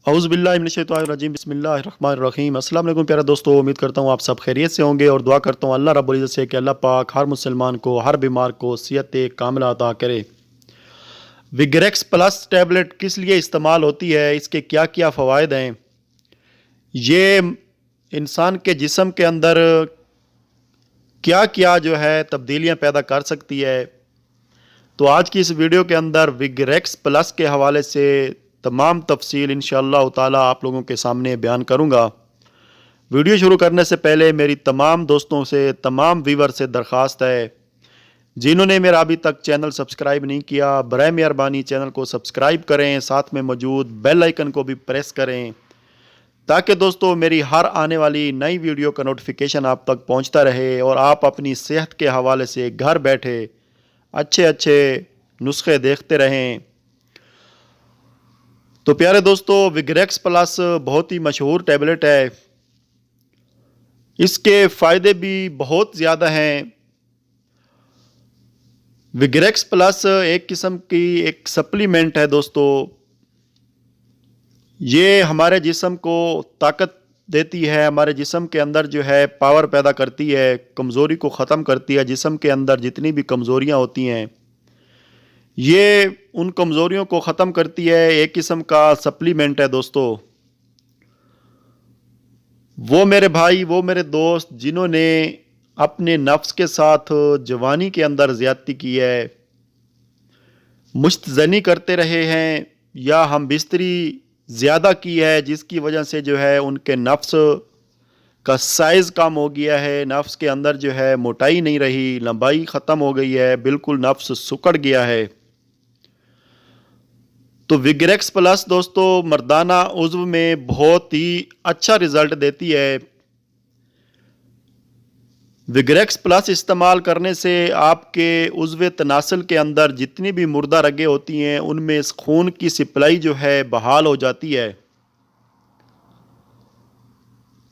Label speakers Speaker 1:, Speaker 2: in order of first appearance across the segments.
Speaker 1: औज़ुबिल्लाहिमिनश्शैतानिर्रजीम बिस्मिल्लाहिर्रहमानिर्रहीम। अस्सलाम वालेकुम प्यारे दोस्तों, उम्मीद करता हूँ आप सब खैरियत से होंगे और दुआ करता हूँ अल्लाह रब्बुल इज़्ज़त से कि अल्लाह पाक हर मुसलमान को, हर बीमार को सेहत कामिला अता करे। विगरेक्स प्लस टैबलेट किस लिए इस्तेमाल होती है, इसके क्या क्या फ़वाइद हैं, ये इंसान के जिस्म के अंदर क्या क्या जो है तब्दीलियाँ पैदा कर सकती है। तो आज की इस वीडियो के अंदर विगरेक्स प्लस के हवाले से तमाम तफसील इंशाअल्लाह ताला आप लोगों के सामने बयान करूँगा। वीडियो शुरू करने से पहले मेरी तमाम दोस्तों से, तमाम व्यूवर से दरख्वास्त है, जिन्होंने मेरा अभी तक चैनल सब्सक्राइब नहीं किया, बराए मेहरबानी चैनल को सब्सक्राइब करें, साथ में मौजूद बेल आइकन को भी प्रेस करें ताकि दोस्तों मेरी हर आने वाली नई वीडियो का नोटिफिकेशन आप तक पहुंचता रहे और आप अपनी सेहत के हवाले से घर बैठे अच्छे अच्छे नुस्खे देखते रहें। तो प्यारे दोस्तों, विगरेक्स प्लस बहुत ही मशहूर टैबलेट है। इसके फ़ायदे भी बहुत ज़्यादा हैं। विगरेक्स प्लस एक किस्म की एक सप्लीमेंट है दोस्तों। ये हमारे जिस्म को ताकत देती है, हमारे जिस्म के अंदर जो है पावर पैदा करती है, कमज़ोरी को ख़त्म करती है। जिस्म के अंदर जितनी भी कमज़ोरियाँ होती हैं, ये उन कमज़ोरियों को ख़त्म करती है। एक किस्म का सप्लीमेंट है दोस्तों। वो मेरे भाई, वो मेरे दोस्त जिन्होंने अपने नफ्स के साथ जवानी के अंदर ज़्यादती की है, मुस्तज़नी करते रहे हैं या हम बिस्तरी ज़्यादा की है, जिसकी वजह से जो है उनके नफ्स का साइज़ कम हो गया है, नफ्स के अंदर जो है मोटाई नहीं रही, लंबाई ख़त्म हो गई है, बिल्कुल नफ्स सुकड़ गया है। तो विगरेक्स प्लस दोस्तों मर्दाना उज़्व में बहुत ही अच्छा रिज़ल्ट देती है। विगरेक्स प्लस इस्तेमाल करने से आपके उज़्व तनासल के अंदर जितनी भी मुर्दा रगें होती हैं, उनमें खून की सप्लाई जो है बहाल हो जाती है।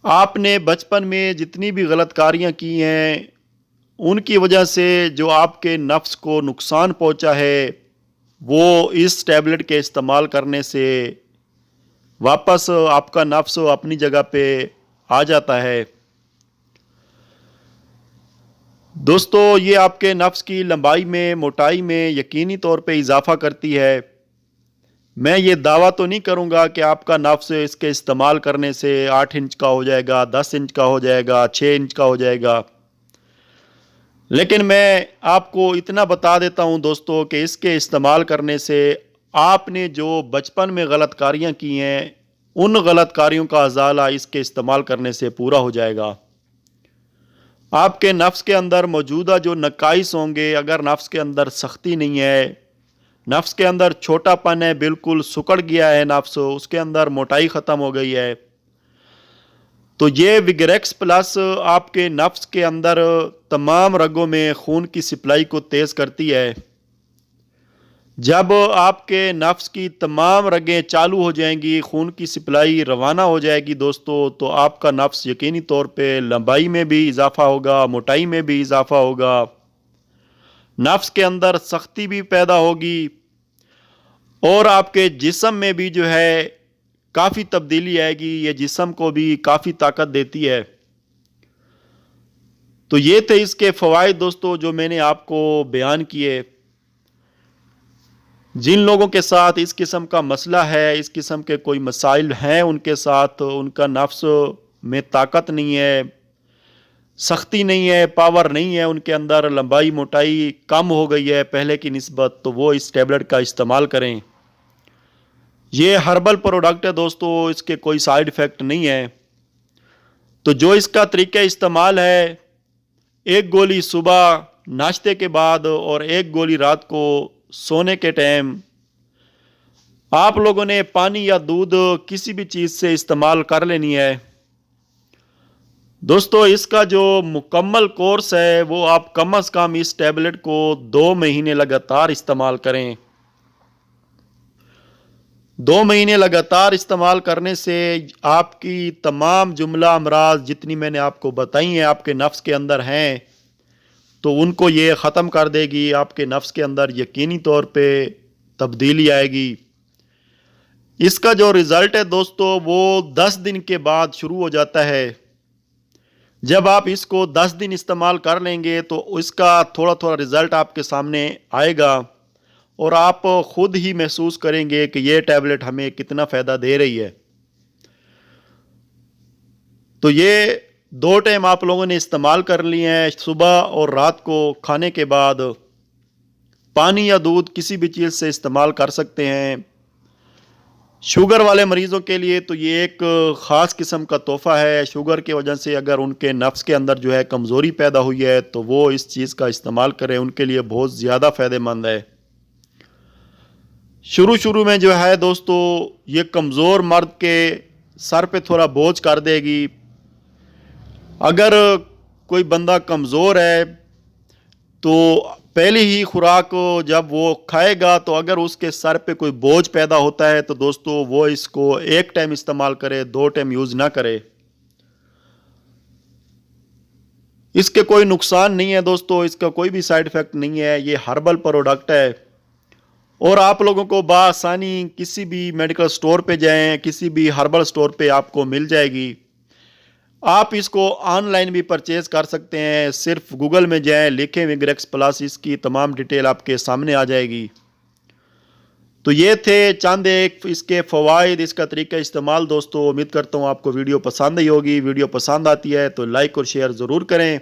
Speaker 1: आपने बचपन में जितनी भी गलतकारियाँ की हैं, उनकी वजह से जो आपके नफ्स को नुकसान पहुँचा है, वो इस टैबलेट के इस्तेमाल करने से वापस आपका नफ्स अपनी जगह पे आ जाता है। दोस्तों, ये आपके नफ्स की लंबाई में, मोटाई में यकीनी तौर पे इजाफ़ा करती है। मैं ये दावा तो नहीं करूँगा कि आपका नफ्स इसके इस्तेमाल करने से 8 इंच का हो जाएगा, 10 इंच का हो जाएगा, 6 इंच का हो जाएगा। लेकिन मैं आपको इतना बता देता हूँ दोस्तों कि इसके इस्तेमाल करने से आपने जो बचपन में गलतकारियाँ की हैं, उन गलतकारियों का अज़ाला इसके इस्तेमाल करने से पूरा हो जाएगा। आपके नफ्स के अंदर मौजूदा जो नकाइस होंगे, अगर नफ्स के अंदर सख्ती नहीं है, नफ्स के अंदर छोटापन है, बिल्कुल सुकड़ गया है नफ्स, उसके अंदर मोटाई ख़त्म हो गई है, तो ये विगरेक्स प्लस आपके नफ्स के अंदर तमाम रगों में खून की सप्लाई को तेज़ करती है। जब आपके नफ्स की तमाम रगें चालू हो जाएंगी, खून की सप्लाई रवाना हो जाएगी दोस्तों, तो आपका नफ्स यकीनी तौर पे लंबाई में भी इजाफ़ा होगा, मोटाई में भी इजाफ़ा होगा, नफ्स के अंदर सख्ती भी पैदा होगी और आपके जिस्म में भी जो है काफ़ी तब्दीली आएगी। ये जिस्म को भी काफ़ी ताकत देती है। तो ये थे इसके फ़वाइद दोस्तों जो मैंने आपको बयान किए। जिन लोगों के साथ इस किस्म का मसला है, इस किस्म के कोई मसाइल हैं उनके साथ, उनका नफ्स में ताकत नहीं है, सख्ती नहीं है, पावर नहीं है, उनके अंदर लंबाई मोटाई कम हो गई है पहले की निस्बत, तो वो इस टैबलेट का इस्तेमाल करें। ये हर्बल प्रोडक्ट है दोस्तों, इसके कोई साइड इफ़ेक्ट नहीं है। तो जो इसका तरीका इस्तेमाल है, एक गोली सुबह नाश्ते के बाद और एक गोली रात को सोने के टाइम आप लोगों ने पानी या दूध किसी भी चीज़ से इस्तेमाल कर लेनी है। दोस्तों, इसका जो मुकम्मल कोर्स है वो आप कम से कम इस टैबलेट को 2 महीने लगातार इस्तेमाल करें। 2 महीने लगातार इस्तेमाल करने से आपकी तमाम जुमला अमराज जितनी मैंने आपको बताई हैं आपके नफ्स के अंदर हैं, तो उनको ये ख़त्म कर देगी। आपके नफ्स के अंदर यकीनी तौर पे तब्दीली आएगी। इसका जो रिज़ल्ट है दोस्तों वो 10 दिन के बाद शुरू हो जाता है। जब आप इसको 10 दिन इस्तेमाल कर लेंगे तो इसका थोड़ा थोड़ा रिज़ल्ट आपके सामने आएगा और आप खुद ही महसूस करेंगे कि ये टैबलेट हमें कितना फ़ायदा दे रही है। तो ये 2 टाइम आप लोगों ने इस्तेमाल कर लिए हैं, सुबह और रात को खाने के बाद। पानी या दूध किसी भी चीज़ से इस्तेमाल कर सकते हैं। शुगर वाले मरीज़ों के लिए तो ये एक ख़ास किस्म का तोहफ़ा है। शुगर की वजह से अगर उनके नफ्स के अंदर जो है कमज़ोरी पैदा हुई है तो वो इस चीज़ का इस्तेमाल करें, उनके लिए बहुत ज़्यादा फ़ायदेमंद है। शुरू में जो है दोस्तों ये कमज़ोर मर्द के सर पे थोड़ा बोझ कर देगी। अगर कोई बंदा कमज़ोर है तो पहली ही खुराक जब वो खाएगा तो अगर उसके सर पे कोई बोझ पैदा होता है तो दोस्तों वो इसको 1 टाइम इस्तेमाल करे, 2 टाइम यूज़ ना करे। इसके कोई नुकसान नहीं है दोस्तों, इसका कोई भी साइड इफ़ेक्ट नहीं है। ये हर्बल प्रोडक्ट है और आप लोगों को बआसानी किसी भी मेडिकल स्टोर पे जाएं, किसी भी हर्बल स्टोर पे आपको मिल जाएगी। आप इसको ऑनलाइन भी परचेज़ कर सकते हैं। सिर्फ गूगल में जाएं, लिखें विग्रेक्स प्लस, इसकी तमाम डिटेल आपके सामने आ जाएगी। तो ये थे चंद एक इसके फ़वाइद, इसका तरीका इस्तेमाल दोस्तों। उम्मीद करता हूँ आपको वीडियो पसंद आई होगी। वीडियो पसंद आती है तो लाइक और शेयर ज़रूर करें।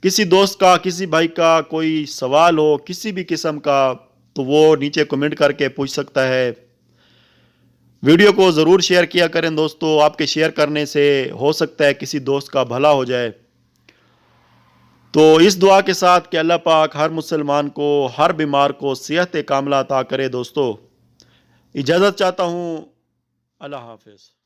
Speaker 1: किसी दोस्त का, किसी भाई का कोई सवाल हो किसी भी किस्म का तो वो नीचे कमेंट करके पूछ सकता है। वीडियो को ज़रूर शेयर किया करें दोस्तों, आपके शेयर करने से हो सकता है किसी दोस्त का भला हो जाए। तो इस दुआ के साथ कि अल्लाह पाक हर मुसलमान को, हर बीमार को सेहत कामिला अता करे दोस्तों। इजाज़त चाहता हूँ। अल्लाह हाफ़िज़।